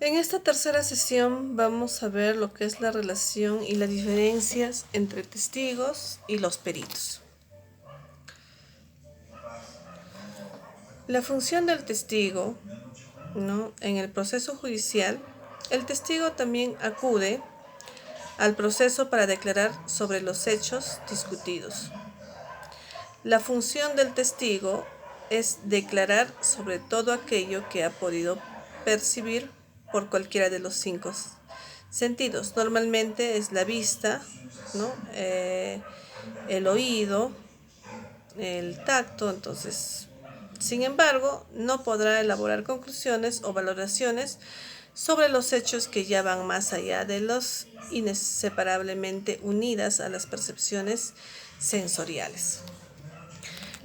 En esta tercera sesión vamos a ver lo que es la relación y las diferencias entre testigos y los peritos. La función del testigo, ¿no? En el proceso judicial, el testigo también acude al proceso para declarar sobre los hechos discutidos. La función del testigo es declarar sobre todo aquello que ha podido percibir por cualquiera de los 5 sentidos. Normalmente es la vista, ¿no? El oído, el tacto. Entonces, sin embargo, no podrá elaborar conclusiones o valoraciones sobre los hechos que ya van más allá de los inseparablemente unidas a las percepciones sensoriales.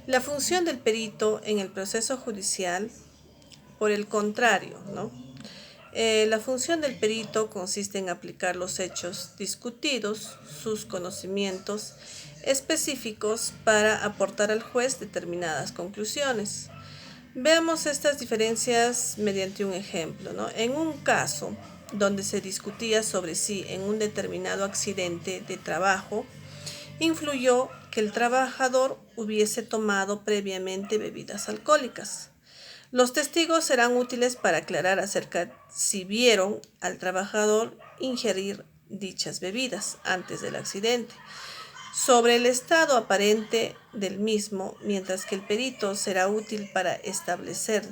La función del perito en el proceso judicial, por el contrario, ¿no? La función del perito consiste en aplicar los hechos discutidos, sus conocimientos específicos para aportar al juez determinadas conclusiones. Veamos estas diferencias mediante un ejemplo, ¿no? En un caso donde se discutía sobre si en un determinado accidente de trabajo influyó que el trabajador hubiese tomado previamente bebidas alcohólicas. Los testigos serán útiles para aclarar acerca si vieron al trabajador ingerir dichas bebidas antes del accidente, sobre el estado aparente del mismo, mientras que el perito será útil para establecer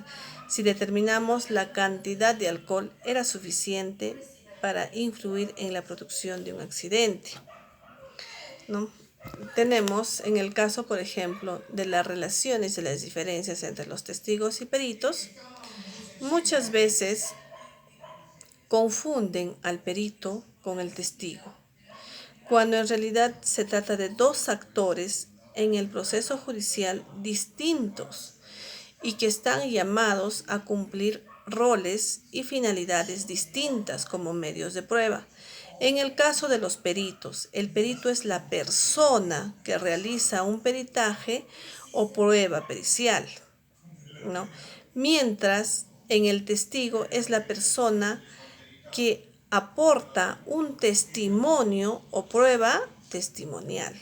si determinamos la cantidad de alcohol era suficiente para influir en la producción de un accidente, ¿no? Tenemos en el caso, por ejemplo, de las relaciones y las diferencias entre los testigos y peritos, muchas veces confunden al perito con el testigo, cuando en realidad se trata de dos actores en el proceso judicial distintos y que están llamados a cumplir roles y finalidades distintas como medios de prueba. En el caso de los peritos, el perito es la persona que realiza un peritaje o prueba pericial, ¿no? Mientras en el testigo es la persona que aporta un testimonio o prueba testimonial.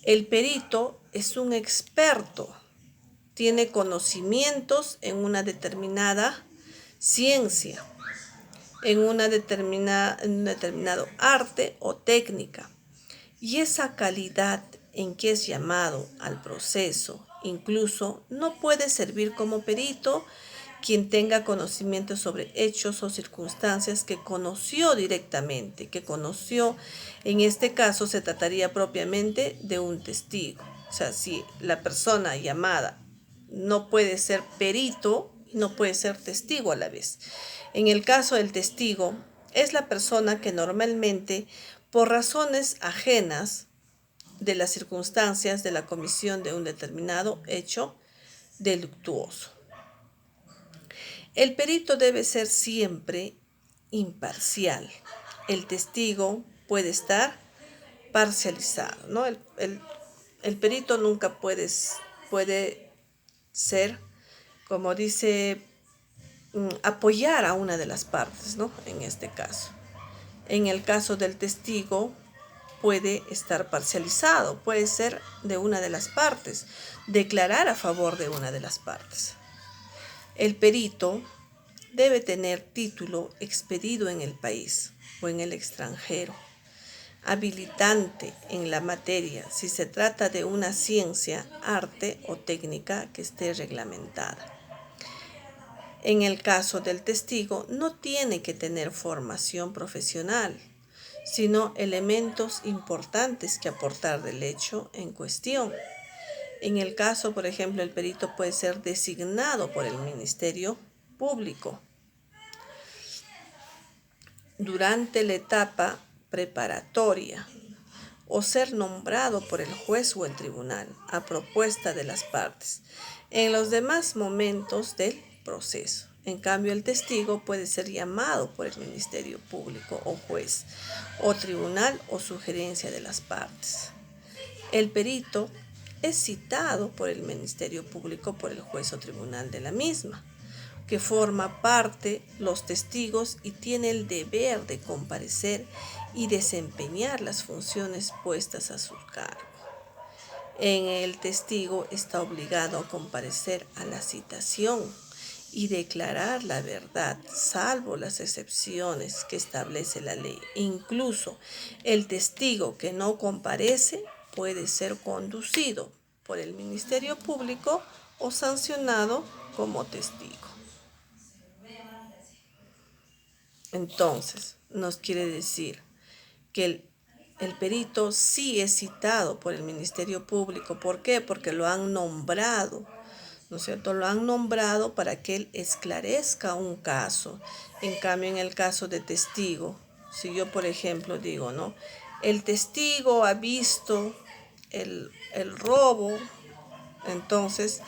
El perito es un experto, tiene conocimientos en una determinada ciencia, en un determinado arte o técnica. Y esa calidad en que es llamado al proceso, incluso no puede servir como perito quien tenga conocimiento sobre hechos o circunstancias que conoció directamente, que conoció. En este caso se trataría propiamente de un testigo. O sea, si la persona llamada no puede ser perito, no puede ser testigo a la vez. En el caso del testigo, es la persona que normalmente, por razones ajenas de las circunstancias de la comisión de un determinado hecho delictuoso. El perito debe ser siempre imparcial. El testigo puede estar parcializado, ¿no? El perito nunca puede ser, como dice, apoyar a una de las partes, ¿no? En este caso. En el caso del testigo, puede estar parcializado, puede ser de una de las partes, declarar a favor de una de las partes. El perito debe tener título expedido en el país o en el extranjero, habilitante en la materia si se trata de una ciencia, arte o técnica que esté reglamentada. En el caso del testigo, no tiene que tener formación profesional, sino elementos importantes que aportar del hecho en cuestión. En el caso, por ejemplo, el perito puede ser designado por el Ministerio Público durante la etapa preparatoria o ser nombrado por el juez o el tribunal a propuesta de las partes en los demás momentos del proceso. En cambio, el testigo puede ser llamado por el Ministerio Público o juez o tribunal o sugerencia de las partes. El perito es citado por el Ministerio Público, por el juez o tribunal de la misma, que forma parte los testigos y tiene el deber de comparecer y desempeñar las funciones puestas a su cargo. El testigo está obligado a comparecer a la citación y declarar la verdad, salvo las excepciones que establece la ley. Incluso el testigo que no comparece puede ser conducido por el Ministerio Público o sancionado como testigo. Entonces, nos quiere decir que el perito sí es citado por el Ministerio Público. ¿Por qué? Porque lo han nombrado, ¿no es cierto? Lo han nombrado para que él esclarezca un caso. En cambio, en el caso de testigo, si yo, por ejemplo, digo, ¿no? El testigo ha visto el robo, entonces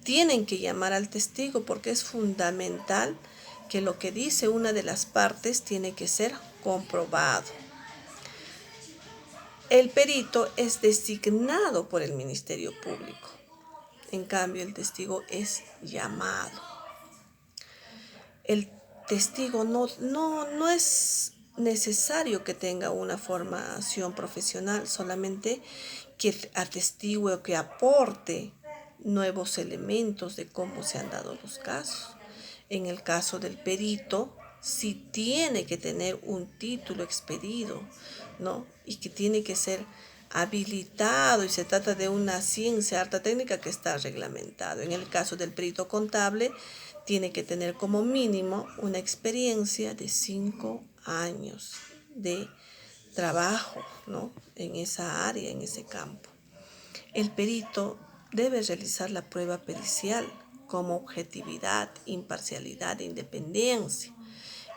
tienen que llamar al testigo porque es fundamental que lo que dice una de las partes tiene que ser comprobado. El perito es designado por el Ministerio Público. En cambio, el testigo es llamado. El testigo no es necesario que tenga una formación profesional, solamente que atestigue o que aporte nuevos elementos de cómo se han dado los casos. En el caso del perito, sí tiene que tener un título expedido, ¿no? Y que tiene que ser habilitado y se trata de una ciencia alta técnica que está reglamentado. En el caso del perito contable, tiene que tener como mínimo una experiencia de 5 años de trabajo, ¿no? En esa área, en ese campo. El perito debe realizar la prueba pericial como objetividad, imparcialidad e independencia.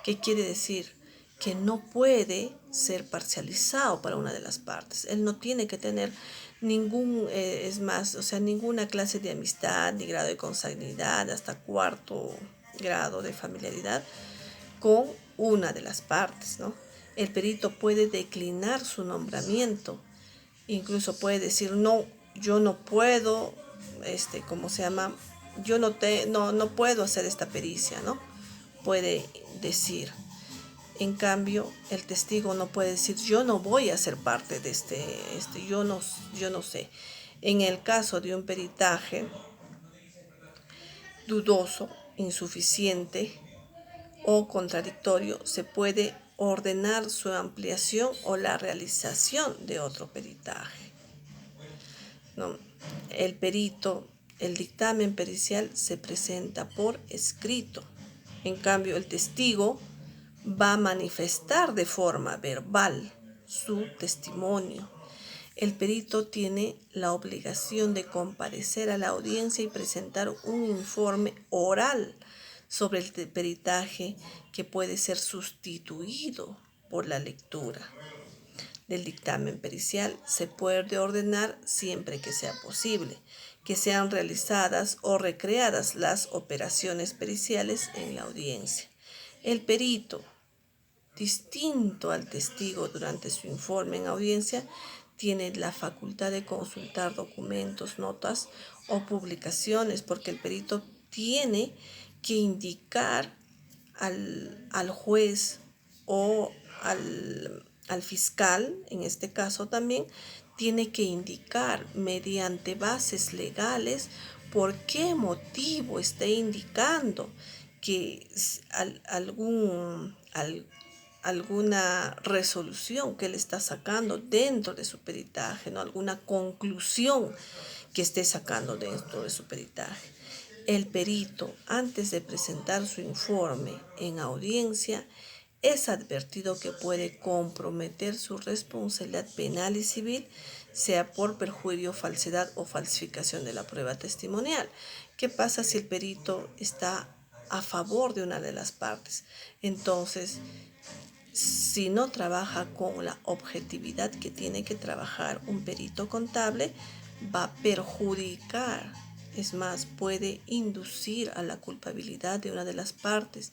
¿Qué quiere decir? Que no puede ser parcializado para una de las partes. Él no tiene que tener ninguna clase de amistad ni grado de consanguinidad hasta 4º grado de familiaridad con una de las partes, ¿no? El perito puede declinar su nombramiento, incluso puede decir no, yo no puedo, yo no puedo hacer esta pericia, ¿no? Puede decir. En cambio, el testigo no puede decir, yo no voy a ser parte de yo no sé. En el caso de un peritaje dudoso, insuficiente o contradictorio, se puede ordenar su ampliación o la realización de otro peritaje, ¿no? El dictamen pericial se presenta por escrito. En cambio, el testigo va a manifestar de forma verbal su testimonio. El perito tiene la obligación de comparecer a la audiencia y presentar un informe oral sobre el peritaje que puede ser sustituido por la lectura del dictamen pericial. Se puede ordenar siempre que sea posible que sean realizadas o recreadas las operaciones periciales en la audiencia. El perito, distinto al testigo durante su informe en audiencia, tiene la facultad de consultar documentos, notas o publicaciones, porque el perito tiene que indicar al juez o al fiscal, en este caso también, tiene que indicar mediante bases legales por qué motivo está indicando que alguna resolución que él está sacando dentro de su peritaje, ¿no? Alguna conclusión que esté sacando dentro de su peritaje. El perito, antes de presentar su informe en audiencia, es advertido que puede comprometer su responsabilidad penal y civil, sea por perjuicio, falsedad o falsificación de la prueba testimonial. ¿Qué pasa si el perito está a favor de una de las partes? Entonces, si no trabaja con la objetividad que tiene que trabajar un perito contable, va a perjudicar, es más, puede inducir a la culpabilidad de una de las partes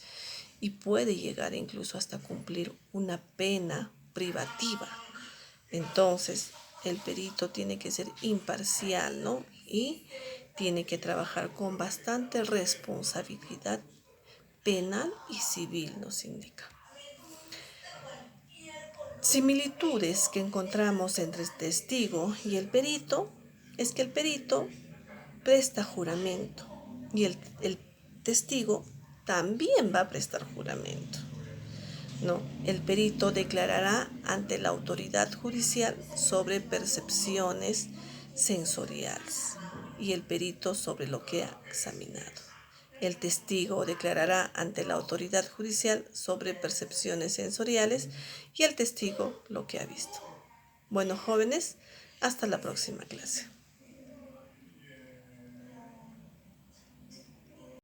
y puede llegar incluso hasta cumplir una pena privativa. Entonces, el perito tiene que ser imparcial, ¿no? Y tiene que trabajar con bastante responsabilidad penal y civil, nos indica. Similitudes que encontramos entre el testigo y el perito es que el perito presta juramento y el testigo también va a prestar juramento, ¿no? El perito declarará ante la autoridad judicial sobre percepciones sensoriales y el perito sobre lo que ha examinado. El testigo declarará ante la autoridad judicial sobre percepciones sensoriales y el testigo lo que ha visto. Bueno, jóvenes, hasta la próxima clase.